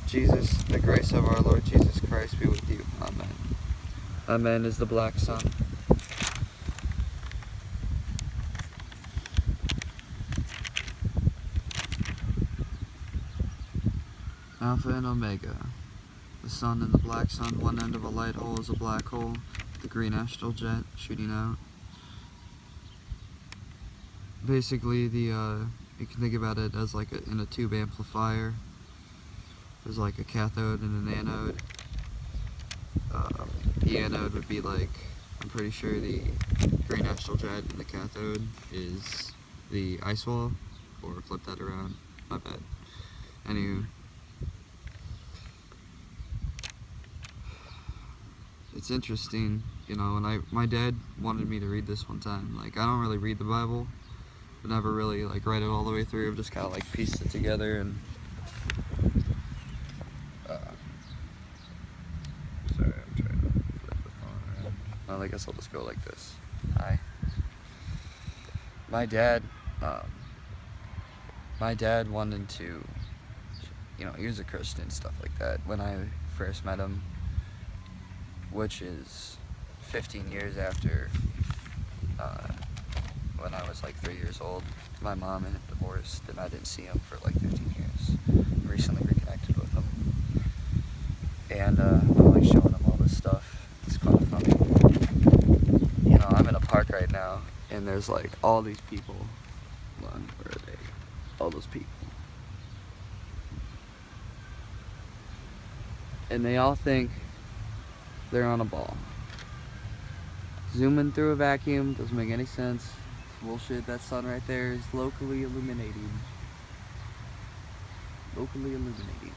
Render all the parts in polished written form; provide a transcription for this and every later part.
Jesus, the grace of our Lord Jesus Christ be with you. Amen. Amen is the black sun. Alpha and Omega. The sun and the black sun, one end of a light hole is a black hole, the green astral jet shooting out. Basically, you can think about it as like in a tube amplifier. There's like a cathode and an anode. The anode would be like, I'm pretty sure the green astral jet, and the cathode is the ice wall, or flip that around, my bad. Anywho, it's interesting, you know, and my dad wanted me to read this one time. Like, I don't really read the Bible, but never really like read it all the way through. I've just kind of like pieced it together, and sorry, I'm trying to flip the phone around. Well, I guess I'll just go like this. Hi. My dad wanted to, you know, he was a Christian, stuff like that, when I first met him, which is 15 years after when I was like 3 years old. My mom had divorced, and I didn't see him for like 15 years. Recently reconnected with him, and I'm like showing him all this stuff. It's kind of funny. You know, I'm in a park right now, and there's like all these people. Hold on, where are they? All those people. And they all think they're on a ball. Zooming through a vacuum doesn't make any sense. Bullshit. That sun right there is locally illuminating. Locally illuminating.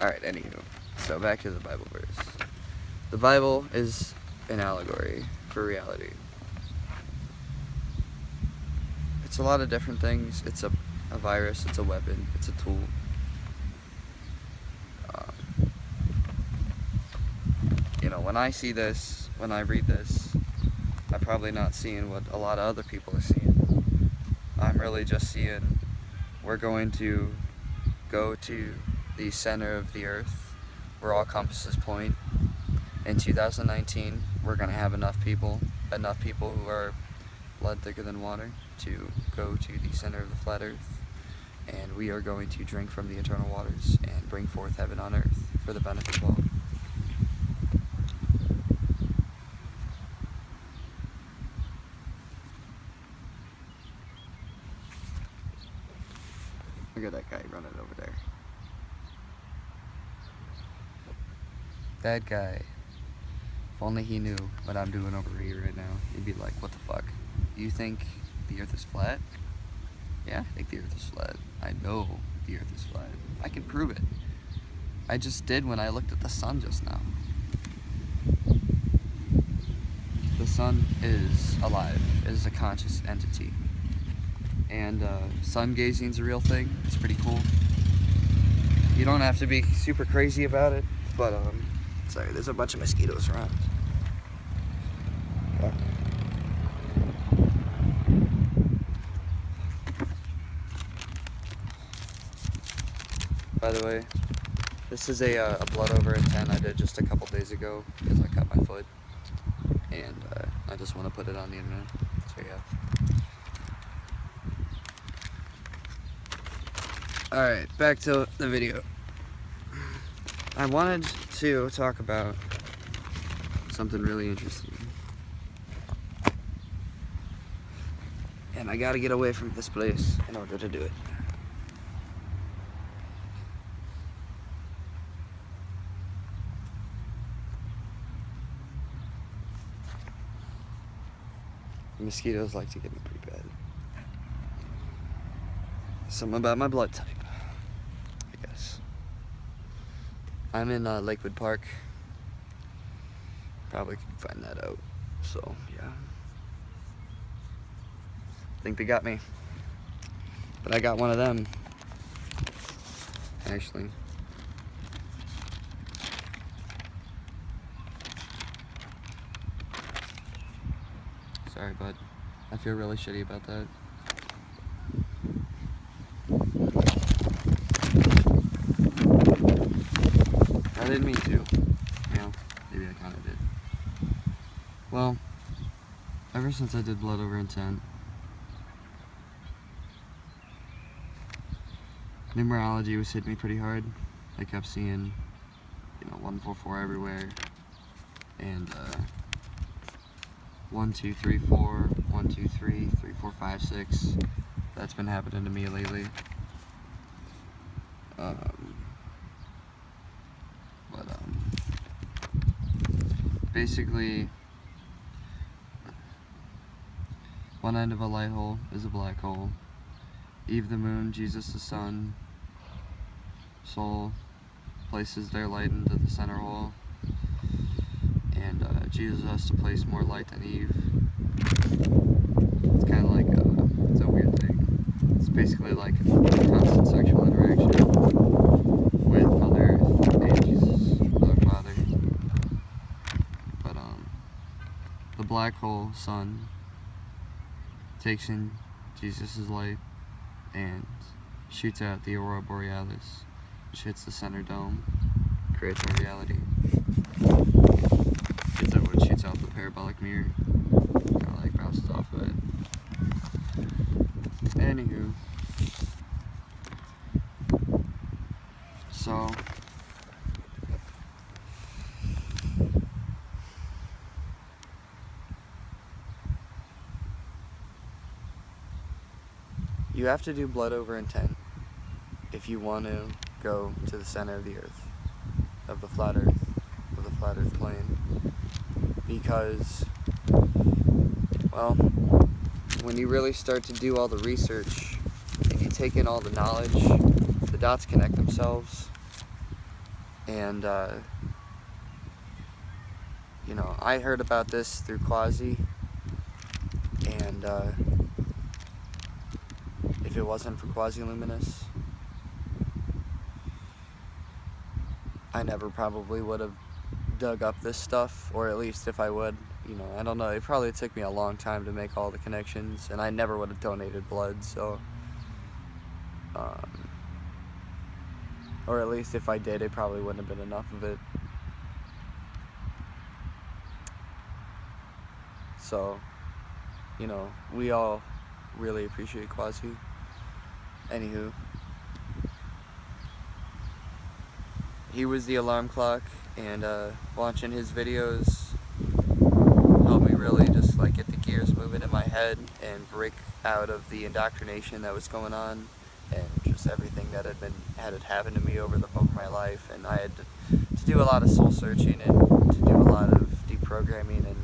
Alright, anywho. So back to the Bible verse. The Bible is an allegory for reality. It's a lot of different things. It's a virus, it's a weapon, it's a tool. You know, when I see this, when I read this, I'm probably not seeing what a lot of other people are seeing. I'm really just seeing we're going to go to the center of the earth where all compasses point. In 2019, we're going to have enough people who are blood thicker than water to go to the center of the flat earth, and we are going to drink from the eternal waters and bring forth heaven on earth for the benefit of all. Look at that guy running over there. That guy, if only he knew what I'm doing over here right now, he'd be like, what the fuck? You think the earth is flat? Yeah, I think the earth is flat. I know the earth is flat. I can prove it. I just did when I looked at the sun just now. The sun is alive. It is a conscious entity. And sun gazing is a real thing. It's pretty cool. You don't have to be super crazy about it, but sorry, there's a bunch of mosquitoes around. Fuck. By the way, this is a blood over in 10 I did just a couple days ago because I cut my foot, and I just want to put it on the internet. So yeah. Alright, back to the video. I wanted to talk about something really interesting. And I gotta get away from this place in order to do it. Mosquitoes like to get me pretty bad. Something about my blood type, I guess. I'm in Lakewood Park. Probably can find that out. So, yeah. I think they got me. But I got one of them. Actually. Sorry, bud. I feel really shitty about that. didn't mean to. Well, maybe I kind of did. Well, ever since I did blood over intent, numerology was hitting me pretty hard. I kept seeing, 144 everywhere, and 1, 2, 3, 4, 1, 2, 3, 3, 4, 5, 6. That's been happening to me lately. Basically, one end of a light hole is a black hole. Eve the moon, Jesus the sun, soul places their light into the center hole, and Jesus has to place more light than Eve. It's kind of like it's a weird thing. It's basically like constant sexual interaction with Mother Earth and Jesus, Mother Father. But the black hole sun takes in Jesus' light and shoots out the aurora borealis, which hits the center dome, creates our reality. Gets out what shoots out the parabolic mirror, kind of like bounces off of it. Anywho, so you have to do blood over intent if you want to go to the center of the earth, of the flat earth plane, because, well, when you really start to do all the research and you take in all the knowledge, the dots connect themselves, and I heard about this through Quasi, and if it wasn't for Quasi-Luminous, I never probably would have dug up this stuff, or at least if I would, I don't know, it probably took me a long time to make all the connections, and I never would have donated blood, so, or at least if I did, it probably wouldn't have been enough of it. So, we all really appreciate Quasi. Anywho, he was the alarm clock, and watching his videos helped me really just get the gears moving in my head and break out of the indoctrination that was going on, and just everything that had happened to me over my life. And I had to do a lot of soul searching and to do a lot of deprogramming and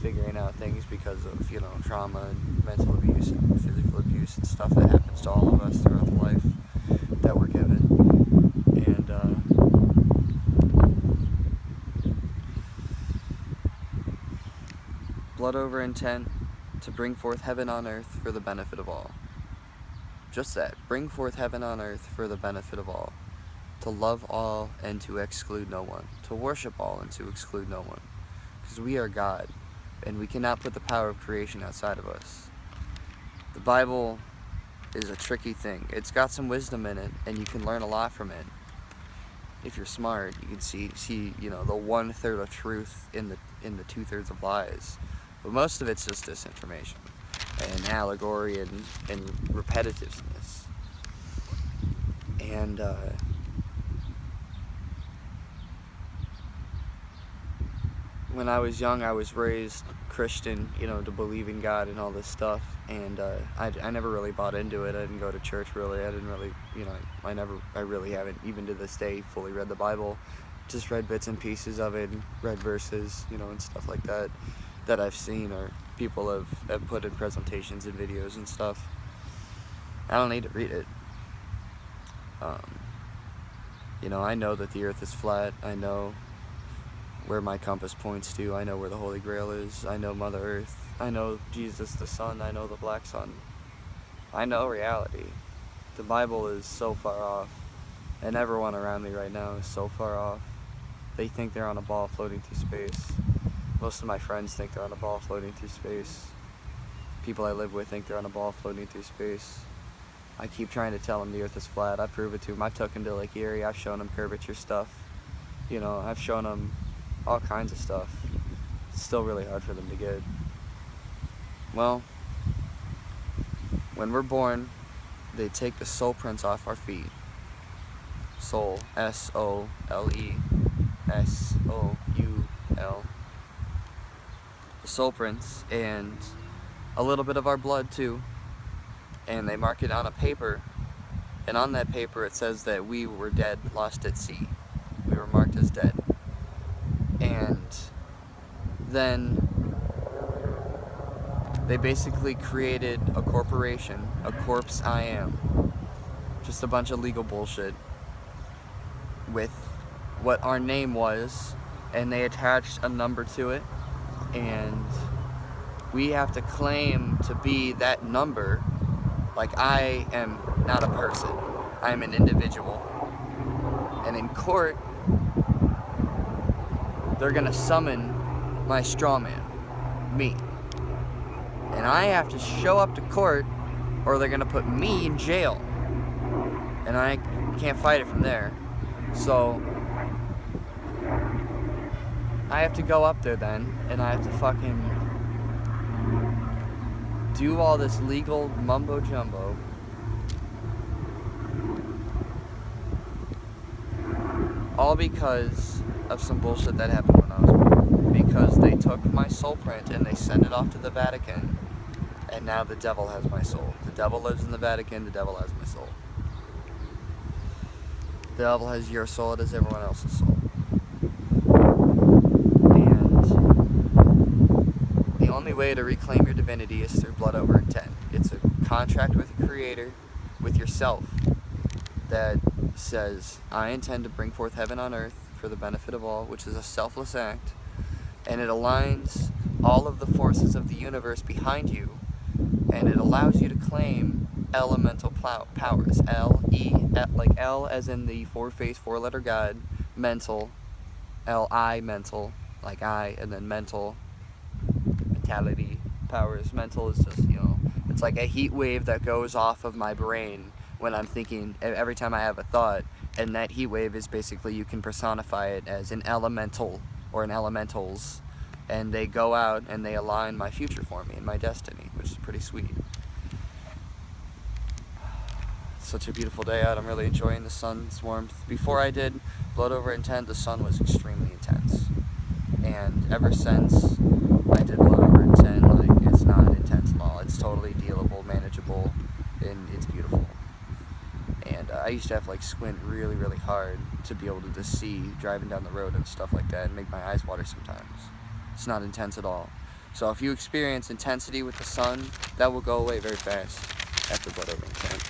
figuring out things because of trauma and mental abuse and physical abuse and stuff that happens to all of us throughout the life that we're given. And blood over intent to bring forth heaven on earth for the benefit of all. Just that, bring forth heaven on earth for the benefit of all. To love all and to exclude no one. To worship all and to exclude no one. Because we are God, and we cannot put the power of creation outside of us. The Bible is a tricky thing. It's got some wisdom in it, and you can learn a lot from it. If you're smart, you can see the 1/3 of truth in the 2/3 of lies. But most of it's just disinformation and allegory and repetitiveness. And when I was young, I was raised Christian, to believe in God and all this stuff, and I never really bought into it. I didn't go to church really. I didn't really, I really haven't, even to this day, fully read the Bible. Just read bits and pieces of it, and read verses, and stuff like that I've seen or people have put in presentations and videos and stuff. I don't need to read it. I know that the earth is flat. I know where my compass points to. I know where the Holy Grail is. I know Mother Earth. I know Jesus the Sun. I know the Black Sun. I know reality. The Bible is so far off, and everyone around me right now is so far off. They think they're on a ball floating through space. Most of my friends think they're on a ball floating through space. People I live with think they're on a ball floating through space. I keep trying to tell them the earth is flat. I prove it to them. I've took them to Lake Erie. I've shown them curvature stuff. You know, I've shown them all kinds of stuff. It's still really hard for them to get. Well, when we're born, they take the soul prints off our feet. Soul, S-O-L-E, S-O-U-L. The soul prints, and a little bit of our blood too. And they mark it on a paper, and on that paper it says that we were dead, lost at sea. We were marked as dead. And then they basically created a corporation, a corpse I am. Just a bunch of legal bullshit with what our name was, and they attached a number to it, and we have to claim to be that number. Like, I am not a person, I am an individual. And in court, they're gonna summon my straw man, me. And I have to show up to court, or they're gonna put me in jail. And I can't fight it from there. So I have to go up there then, and I have to fucking do all this legal mumbo jumbo. All because of some bullshit that happened when I was born. Because they took my soul print and they sent it off to the Vatican, and now the devil has my soul. The devil lives in the Vatican, the devil has my soul. The devil has your soul, it has everyone else's soul. And the only way to reclaim your divinity is through blood over intent. It's a contract with the Creator, with yourself, that says, I intend to bring forth heaven on earth for the benefit of all, which is a selfless act, and it aligns all of the forces of the universe behind you, and it allows you to claim elemental powers. Like L as in the four-faced, four-letter God, mental, L-I, mental, like I, and then mentality powers. Mental is just, you know, it's like a heat wave that goes off of my brain when I'm thinking, every time I have a thought, and that heat wave is basically, you can personify it as an elemental or an elementals, and they go out and they align my future for me and my destiny, which is pretty sweet. Such a beautiful day out. I'm really enjoying the sun's warmth. Before I did blood over intent, the sun was extremely intense, and ever since I did blood over intent, like, it's not intense at all. It's totally dealable, manageable, and it's beautiful. And I used to have to like squint really, really hard to be able to just see driving down the road and stuff like that, and make my eyes water sometimes. It's not intense at all. So if you experience intensity with the sun, that will go away very fast after blood over intent.